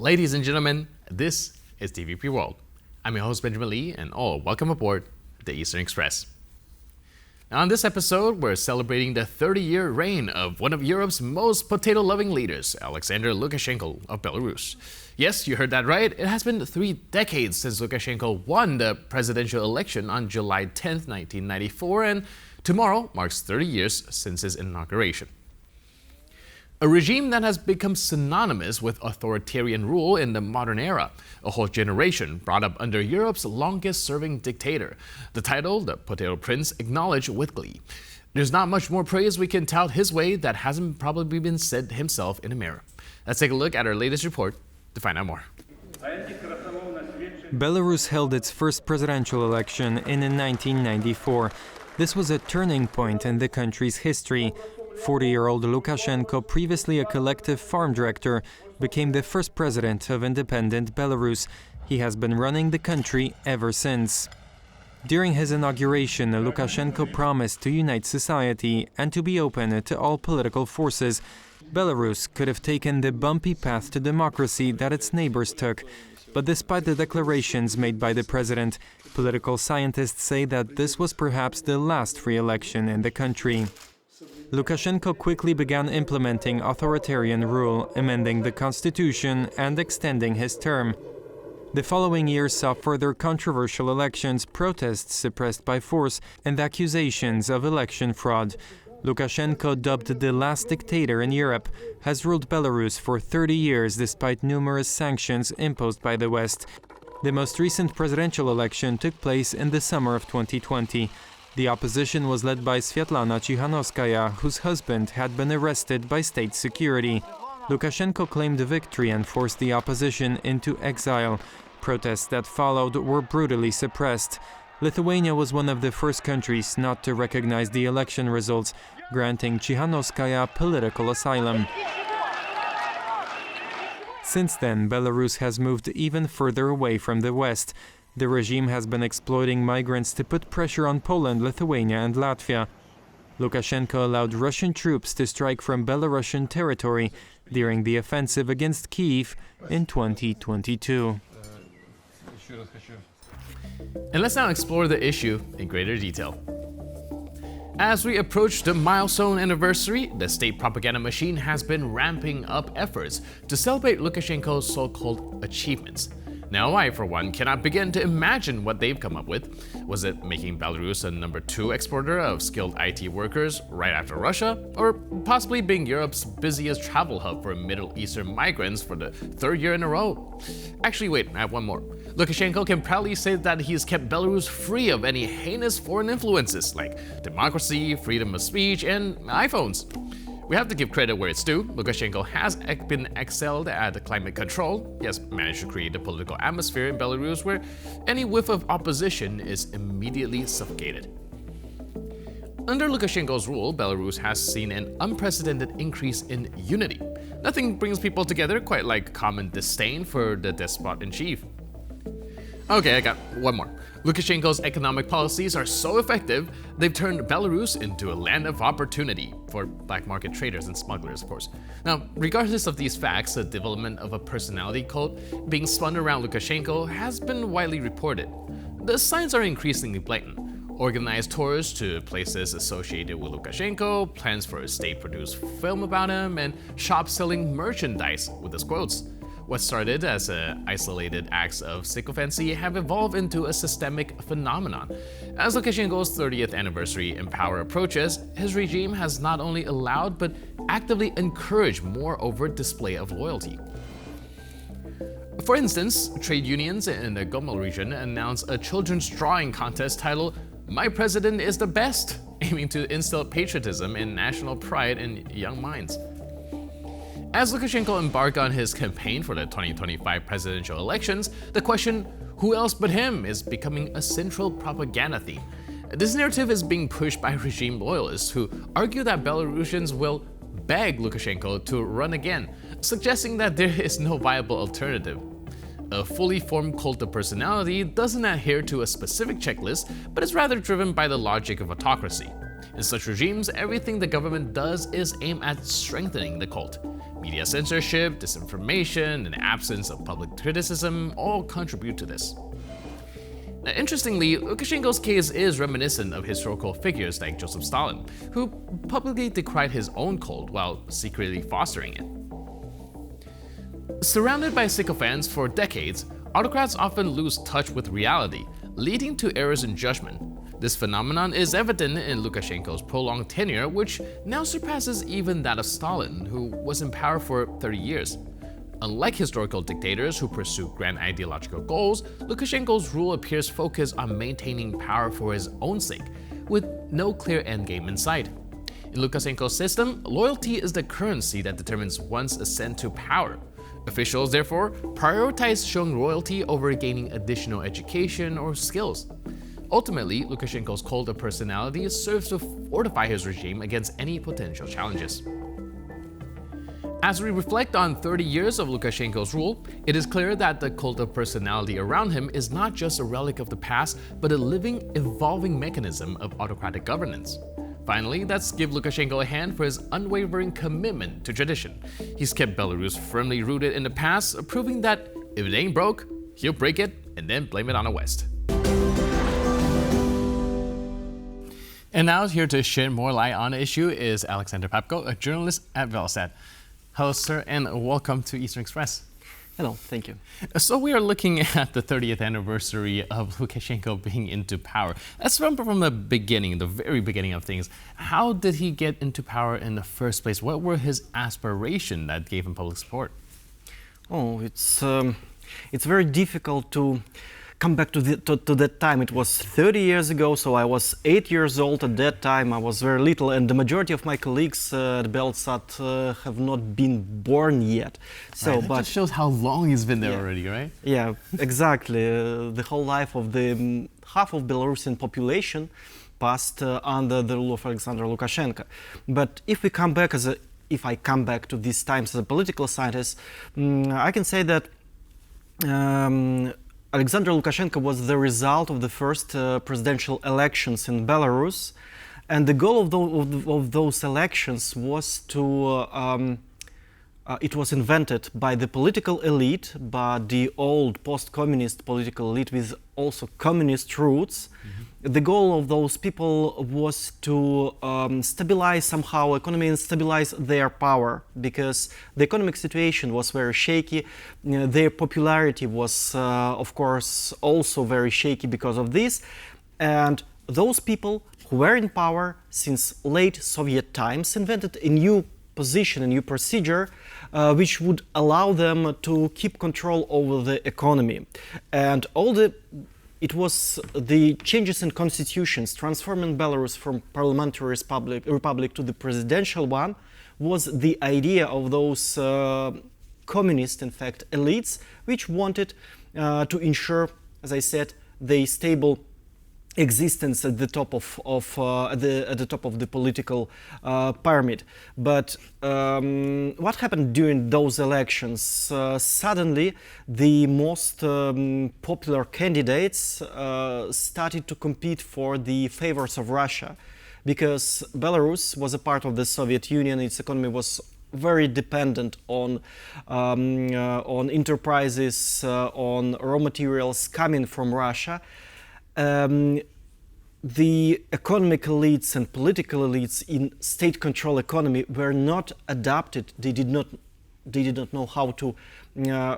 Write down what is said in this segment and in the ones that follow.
Ladies and gentlemen, this is TVP World. I'm your host Benjamin Lee, and welcome aboard the Eastern Express. Now, on this episode, we're celebrating the 30-year reign of one of Europe's most potato-loving leaders, Alexander Lukashenko of Belarus. Yes, you heard that right. It has been 3 decades since Lukashenko won the presidential election on July 10, 1994, and tomorrow marks 30 years since his inauguration. A regime that has become synonymous with authoritarian rule in the modern era. A whole generation brought up under Europe's longest-serving dictator. The title, the Potato Prince, acknowledged with glee. There's not much more praise we can tout his way that hasn't probably been said himself in a mirror. Let's take a look at our latest report to find out more. Belarus held its first presidential election in 1994. This was a turning point in the country's history. 40-year-old Lukashenko, previously a collective farm director, became the first president of independent Belarus. He has been running the country ever since. During his inauguration, Lukashenko promised to unite society and to be open to all political forces. Belarus could have taken the bumpy path to democracy that its neighbors took. But despite the declarations made by the president, political scientists say that this was perhaps the last free election in the country. Lukashenko quickly began implementing authoritarian rule, amending the constitution and extending his term. The following year saw further controversial elections, protests suppressed by force, and accusations of election fraud. Lukashenko, dubbed the last dictator in Europe, has ruled Belarus for 30 years despite numerous sanctions imposed by the West. The most recent presidential election took place in the summer of 2020. The opposition was led by Svetlana Tikhanovskaya, whose husband had been arrested by state security. Lukashenko claimed victory and forced the opposition into exile. Protests that followed were brutally suppressed. Lithuania was one of the first countries not to recognize the election results, granting Tikhanovskaya political asylum. Since then, Belarus has moved even further away from the West. The regime has been exploiting migrants to put pressure on Poland, Lithuania, and Latvia. Lukashenko allowed Russian troops to strike from Belarusian territory during the offensive against Kyiv in 2022. And let's now explore the issue in greater detail. As we approach the milestone anniversary, the state propaganda machine has been ramping up efforts to celebrate Lukashenko's so-called achievements. Now, I, for one, cannot begin to imagine what they've come up with. Was it making Belarus a number 2 exporter of skilled IT workers right after Russia? Or possibly being Europe's busiest travel hub for Middle Eastern migrants for the 3rd year in a row? Actually, wait, I have one more. Lukashenko can proudly say that he's kept Belarus free of any heinous foreign influences like democracy, freedom of speech, and iPhones. We have to give credit where it's due. Lukashenko has been excelled at climate control. He has managed to create a political atmosphere in Belarus where any whiff of opposition is immediately suffocated. Under Lukashenko's rule, Belarus has seen an unprecedented increase in unity. Nothing brings people together quite like common disdain for the despot-in-chief. Okay, I got one more. Lukashenko's economic policies are so effective, they've turned Belarus into a land of opportunity for black market traders and smugglers, of course. Now, regardless of these facts, the development of a personality cult being spun around Lukashenko has been widely reported. The signs are increasingly blatant. Organized tours to places associated with Lukashenko, plans for a state-produced film about him, and shops selling merchandise with his quotes. What started as isolated acts of sycophancy have evolved into a systemic phenomenon. As Lukashenko's 30th anniversary in power approaches, his regime has not only allowed but actively encouraged more overt display of loyalty. For instance, trade unions in the Gomel region announced a children's drawing contest titled "My President is the Best," aiming to instill patriotism and national pride in young minds. As Lukashenko embarked on his campaign for the 2025 presidential elections, the question, who else but him, is becoming a central propaganda theme. This narrative is being pushed by regime loyalists who argue that Belarusians will beg Lukashenko to run again, suggesting that there is no viable alternative. A fully formed cult of personality doesn't adhere to a specific checklist, but is rather driven by the logic of autocracy. In such regimes, everything the government does is aim at strengthening the cult. Media censorship, disinformation, and absence of public criticism all contribute to this. Now, interestingly, Lukashenko's case is reminiscent of historical figures like Joseph Stalin, who publicly decried his own cult while secretly fostering it. Surrounded by sycophants for decades, autocrats often lose touch with reality, leading to errors in judgment. This phenomenon is evident in Lukashenko's prolonged tenure, which now surpasses even that of Stalin, who was in power for 30 years. Unlike historical dictators who pursue grand ideological goals, Lukashenko's rule appears focused on maintaining power for his own sake, with no clear endgame in sight. In Lukashenko's system, loyalty is the currency that determines one's ascent to power. Officials, therefore, prioritize showing loyalty over gaining additional education or skills. Ultimately, Lukashenko's cult of personality serves to fortify his regime against any potential challenges. As we reflect on 30 years of Lukashenko's rule, it is clear that the cult of personality around him is not just a relic of the past, but a living, evolving mechanism of autocratic governance. Finally, let's give Lukashenko a hand for his unwavering commitment to tradition. He's kept Belarus firmly rooted in the past, proving that if it ain't broke, he'll break it and then blame it on the West. And now, here to shed more light on the issue is Alexander Papko, a journalist at Velosat. Hello, sir, and welcome to Eastern Express. Hello, thank you. So we are looking at the 30th anniversary of Lukashenko being into power. Let's remember from the beginning, the very beginning of things. How did he get into power in the first place? What were his aspirations that gave him public support? Oh, it's very difficult to come back to that time. It was 30 years ago, so I was 8 years old at that time. I was very little, and the majority of my colleagues at Belsat have not been born yet. So, right, that just shows how long he's been there already, right? Yeah, exactly. The whole life of the half of Belarusian population passed under the rule of Alexander Lukashenko. But if we come back if I come back to these times as a political scientist, I can say that Alexander Lukashenko was the result of the first presidential elections in Belarus, and the goal of those elections was to it was invented by the political elite, but the old post-communist political elite with also communist roots. Mm-hmm. The goal of those people was to stabilize somehow economy and stabilize their power, because the economic situation was very shaky. Their popularity was, of course, also very shaky because of this. And those people who were in power since late Soviet times invented a new position, a new procedure, which would allow them to keep control over the economy. And it was the changes in constitutions transforming Belarus from parliamentary republic to the presidential one was the idea of those communist, in fact, elites, which wanted to ensure, as I said, the stable existence at the top of the political pyramid. But what happened during those elections? Suddenly, the most popular candidates started to compete for the favors of Russia, because Belarus was a part of the Soviet Union. Its economy was very dependent on enterprises, on raw materials coming from Russia. The economic elites and political elites in state control economy were not adapted. They did not know how to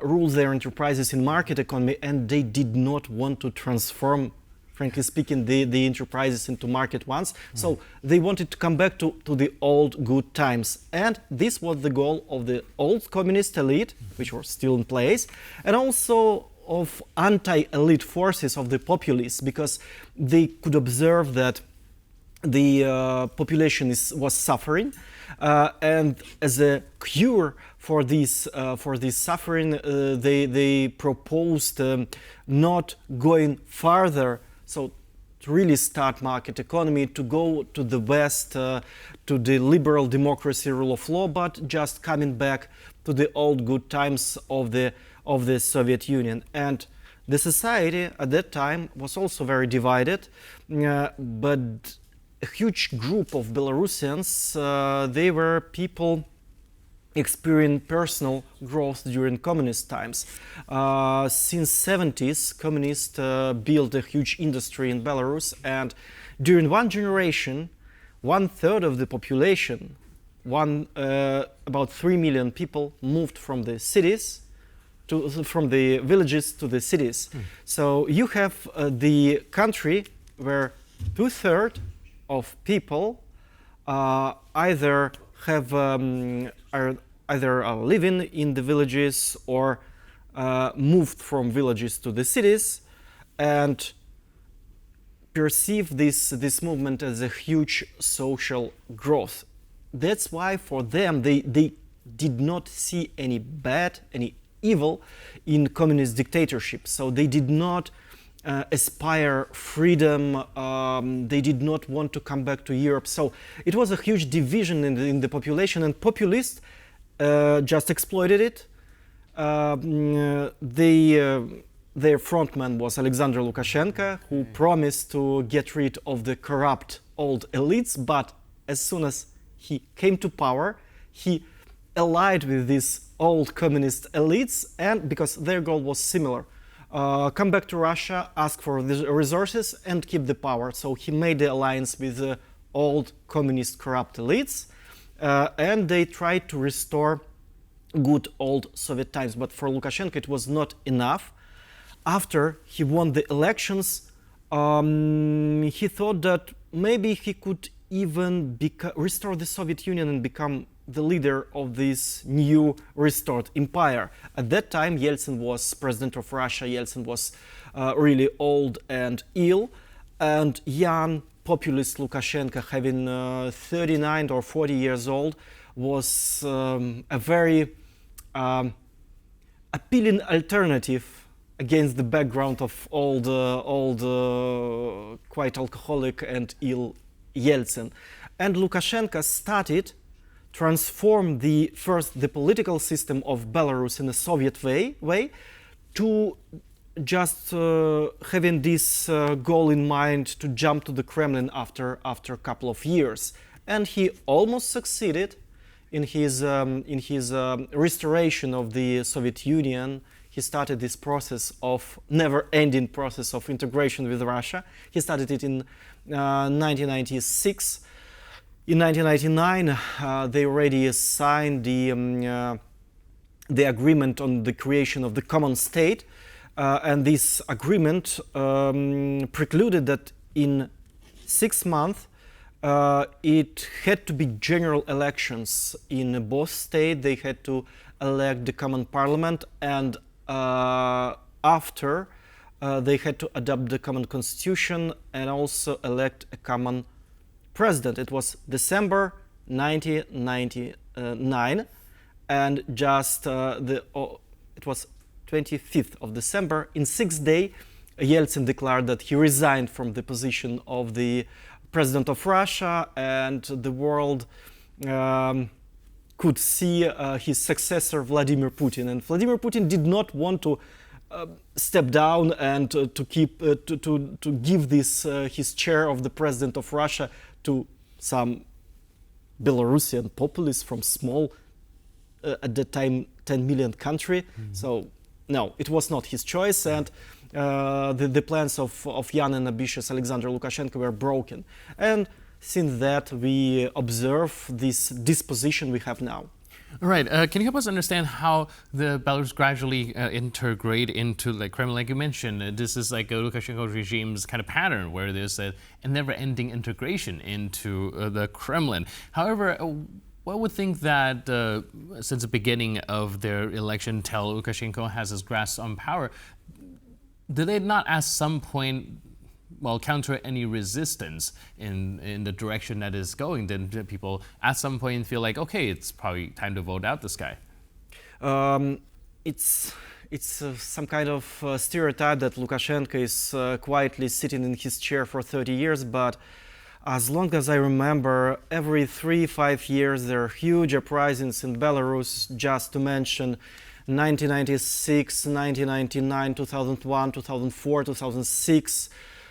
rule their enterprises in market economy, and they did not want to transform, frankly speaking, the enterprises into market ones. So they wanted to come back to the old good times. And this was the goal of the old communist elite, which were still in place, and also of anti-elite forces of the populists, because they could observe that the population was suffering, and as a cure for this suffering, they proposed not going farther, so to really start market economy, to go to the West, to the liberal democracy, rule of law, but just coming back to the old good times of the Soviet Union. And the society at that time was also very divided, but a huge group of Belarusians, they were people experiencing personal growth during communist times. Since 70s, communists built a huge industry in Belarus, and during one generation, 1/3 of the population, about 3 million people, moved from the cities from the villages to the cities. So you have the country where 2/3 of people either have are living in the villages or moved from villages to the cities, and perceive this movement as a huge social growth. That's why for them they did not see any bad, any evil in communist dictatorship. So they did not aspire freedom, they did not want to come back to Europe. So it was a huge division in the population, and populists just exploited it. Their frontman was Alexander Lukashenko, who promised to get rid of the corrupt old elites, but as soon as he came to power, he allied with these old communist elites, and because their goal was similar, come back to Russia, ask for the resources, and keep the power. So he made the alliance with the old communist corrupt elites, and they tried to restore good old Soviet times. But for Lukashenko, it was not enough. After he won the elections, he thought that maybe he could even restore the Soviet Union and become the leader of this new restored empire. At that time, Yeltsin was president of Russia. Yeltsin was really old and ill, and young populist Lukashenko, having 39 or 40 years old, was a very appealing alternative against the background of old, quite alcoholic and ill Yeltsin. And Lukashenko started transform the political system of Belarus in a Soviet way to just having this goal in mind to jump to the Kremlin after a couple of years. And he almost succeeded in his restoration of the Soviet Union. He started this process of never-ending process of integration with Russia. He started it in 1996. In 1999, they already signed the agreement on the creation of the common state, and this agreement precluded that in 6 months it had to be general elections in both states. They had to elect the common parliament, and after they had to adopt the common constitution and also elect a common president. It was December 1999, and just it was 25th of December. In 6th day, Yeltsin declared that he resigned from the position of the president of Russia, and the world could see his successor, Vladimir Putin. And Vladimir Putin did not want to step down and to give this his chair of the president of Russia to some Belarusian populists from small, at that time, 10 million country. So no, it was not his choice, and the plans of young and ambitious Alexander Lukashenko were broken. And since that, we observe this disposition we have now. All right. Can you help us understand how the Belarus gradually integrate into the Kremlin? Like you mentioned, this is like a Lukashenko regime's kind of pattern, where there's a never-ending integration into the Kremlin. However, one would think that since the beginning of their election till Lukashenko has his grasp on power, did they not at some point, well, counter any resistance in the direction that is going? Then people at some point feel like, okay, it's probably time to vote out this guy. It's some kind of stereotype that Lukashenko is quietly sitting in his chair for 30 years, but as long as I remember, every 3-5 years there are huge uprisings in Belarus, just to mention 1996, 1999, 2001, 2004, 2006,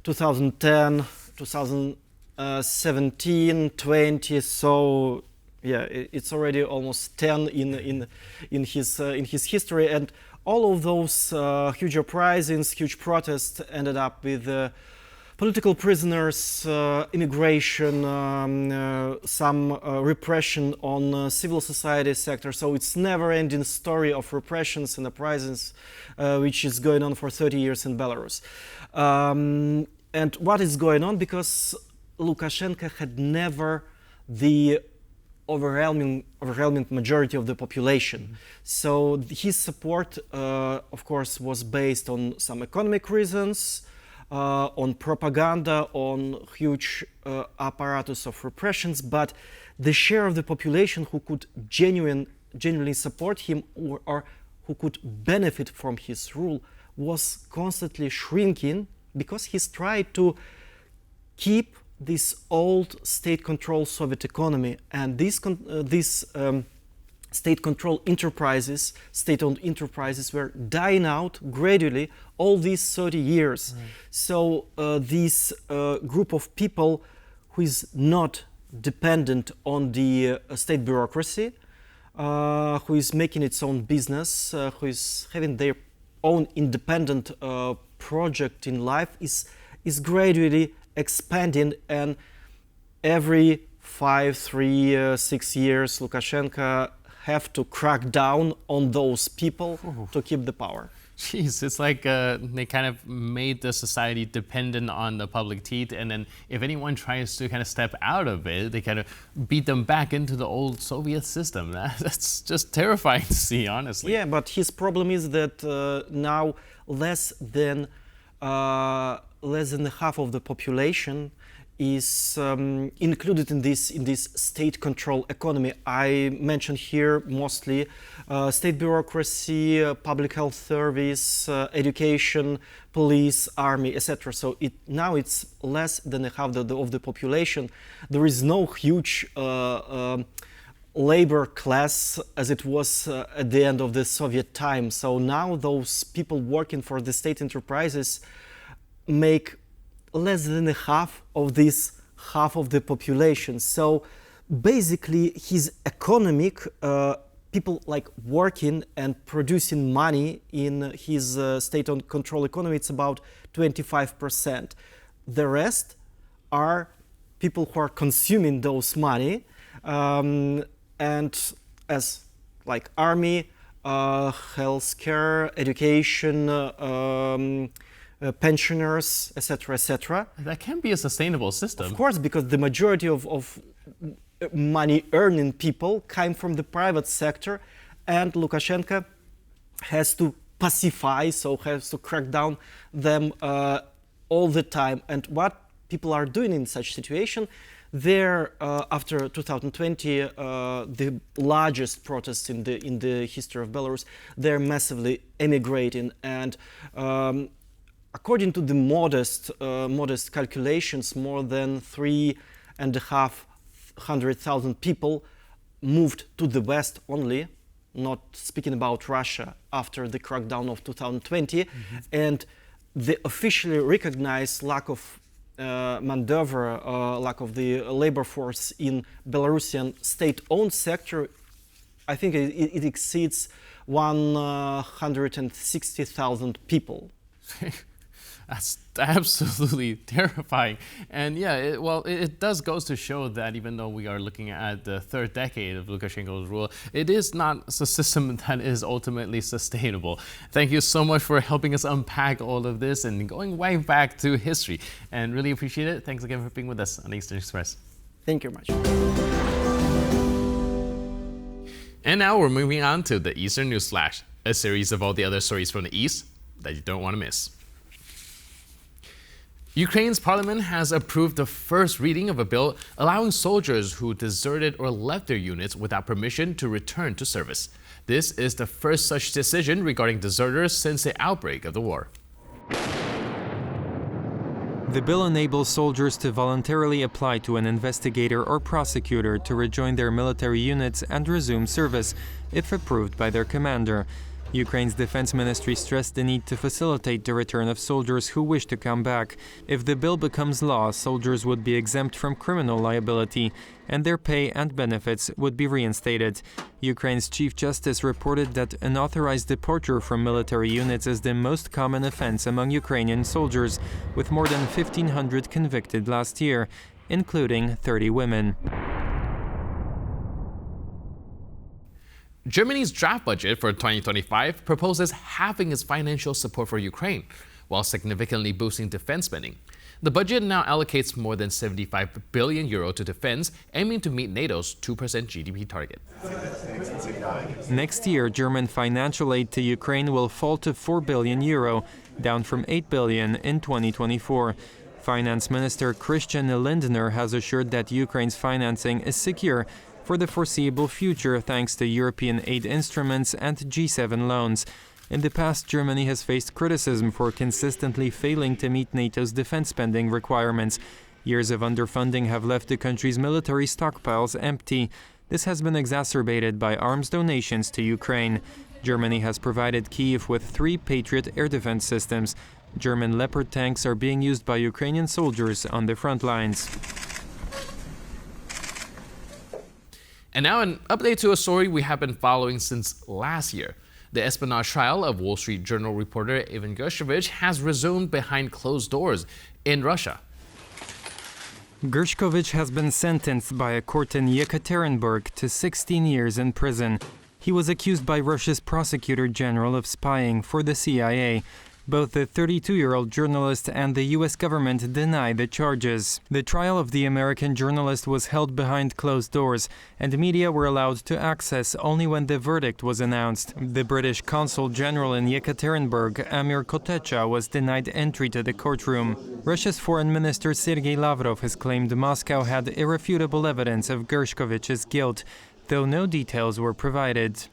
2010, 17, 20. So yeah, it's already almost 10 in his history, and all of those huge uprisings, huge protests ended up with political prisoners, immigration, some repression on civil society sector. So it's never-ending story of repressions and uprisings, which is going on for 30 years in Belarus. And what is going on? Because Lukashenko had never the overwhelming majority of the population. So his support, of course, was based on some economic reasons, on propaganda, on huge apparatus of repressions, but the share of the population who could genuinely support him or who could benefit from his rule was constantly shrinking, because he's tried to keep this old state-controlled Soviet economy, and these state-controlled enterprises, state-owned enterprises, were dying out gradually all these 30 years. Right. So this group of people who is not dependent on the state bureaucracy, who is making its own business, who is having their own independent project in life, is gradually expanding, and every 5, 3, 6 years Lukashenko have to crack down on those people to keep the power. Jeez, it's like they kind of made the society dependent on the public teeth, and then if anyone tries to kind of step out of it, they kind of beat them back into the old Soviet system. That's just terrifying to see, honestly. Yeah, but his problem is that now less than half of the population is included in this state-controlled economy. I mentioned here mostly state bureaucracy, public health service, education, police, army, etc. So now it's less than half of the population. There is no huge labor class as it was at the end of the Soviet time. So now those people working for the state enterprises make less than half of this half of the population. So basically his economic people like working and producing money in his state-owned control economy, it's about 25%. The rest are people who are consuming those money, and as like army, healthcare, education, pensioners, etc., etc. That can be a sustainable system. Of course, because the majority of money-earning people came from the private sector, and Lukashenko has to pacify, so has to crack down them all the time. And what people are doing in such situation, they're after 2020, the largest protests in the history of Belarus, they're massively emigrating, and according to the modest calculations, more than 3,500,000 people moved to the West only, not speaking about Russia, after the crackdown of 2020. And the officially recognized lack of maneuver, lack of the labor force in Belarusian state-owned sector, I think it exceeds 160,000 people. That's absolutely terrifying. And yeah, it does goes to show that even though we are looking at the third decade of Lukashenko's rule, it is not a system that is ultimately sustainable. Thank you so much for helping us unpack all of this and going way back to history. And really appreciate it. Thanks again for being with us on Eastern Express. Thank you very much. And now we're moving on to the Eastern News Flash, a series of all the other stories from the East that you don't want to miss. Ukraine's parliament has approved the first reading of a bill allowing soldiers who deserted or left their units without permission to return to service. This is the first such decision regarding deserters since the outbreak of the war. The bill enables soldiers to voluntarily apply to an investigator or prosecutor to rejoin their military units and resume service, if approved by their commander. Ukraine's defense ministry stressed the need to facilitate the return of soldiers who wish to come back. If the bill becomes law, soldiers would be exempt from criminal liability, and their pay and benefits would be reinstated. Ukraine's Chief Justice reported that unauthorized departure from military units is the most common offense among Ukrainian soldiers, with more than 1,500 convicted last year, including 30 women. Germany's draft budget for 2025 proposes halving its financial support for Ukraine, while significantly boosting defense spending. The budget now allocates more than €75 billion to defense, aiming to meet NATO's 2% GDP target. Next year, German financial aid to Ukraine will fall to €4 billion, down from €8 billion in 2024. Finance Minister Christian Lindner has assured that Ukraine's financing is secure for the foreseeable future thanks to European aid instruments and G7 loans. In the past, Germany has faced criticism for consistently failing to meet NATO's defense spending requirements. Years of underfunding have left the country's military stockpiles empty. This has been exacerbated by arms donations to Ukraine. Germany has provided Kyiv with 3 Patriot air defense systems. German Leopard tanks are being used by Ukrainian soldiers on the front lines. And now an update to a story we have been following since last year. The espionage trial of Wall Street Journal reporter Ivan Gershkovich has resumed behind closed doors in Russia. Gershkovich has been sentenced by a court in Yekaterinburg to 16 years in prison. He was accused by Russia's prosecutor general of spying for the CIA. Both the 32-year-old journalist and the U.S. government deny the charges. The trial of the American journalist was held behind closed doors, and media were allowed to access only when the verdict was announced. The British consul general in Yekaterinburg, Amir Kotecha, was denied entry to the courtroom. Russia's foreign minister Sergei Lavrov has claimed Moscow had irrefutable evidence of Gershkovich's guilt, though no details were provided.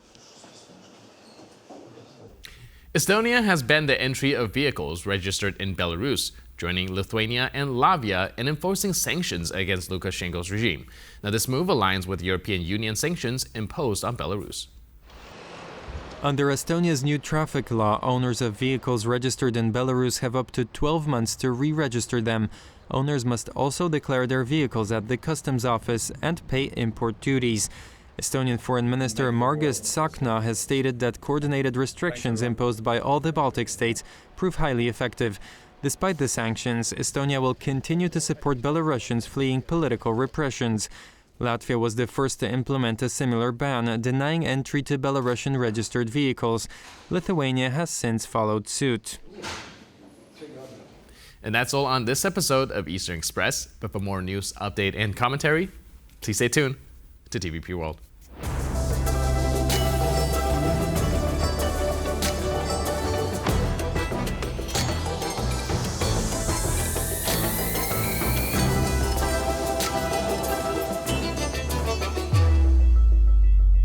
Estonia has banned the entry of vehicles registered in Belarus, joining Lithuania and Latvia in enforcing sanctions against Lukashenko's regime. Now, this move aligns with European Union sanctions imposed on Belarus. Under Estonia's new traffic law, owners of vehicles registered in Belarus have up to 12 months to re-register them. Owners must also declare their vehicles at the customs office and pay import duties. Estonian Foreign Minister Margus Tsahkna has stated that coordinated restrictions imposed by all the Baltic states prove highly effective. Despite the sanctions, Estonia will continue to support Belarusians fleeing political repressions. Latvia was the first to implement a similar ban, denying entry to Belarusian registered vehicles. Lithuania has since followed suit. And that's all on this episode of Eastern Express. But for more news, update, and commentary, please stay tuned to TVP World.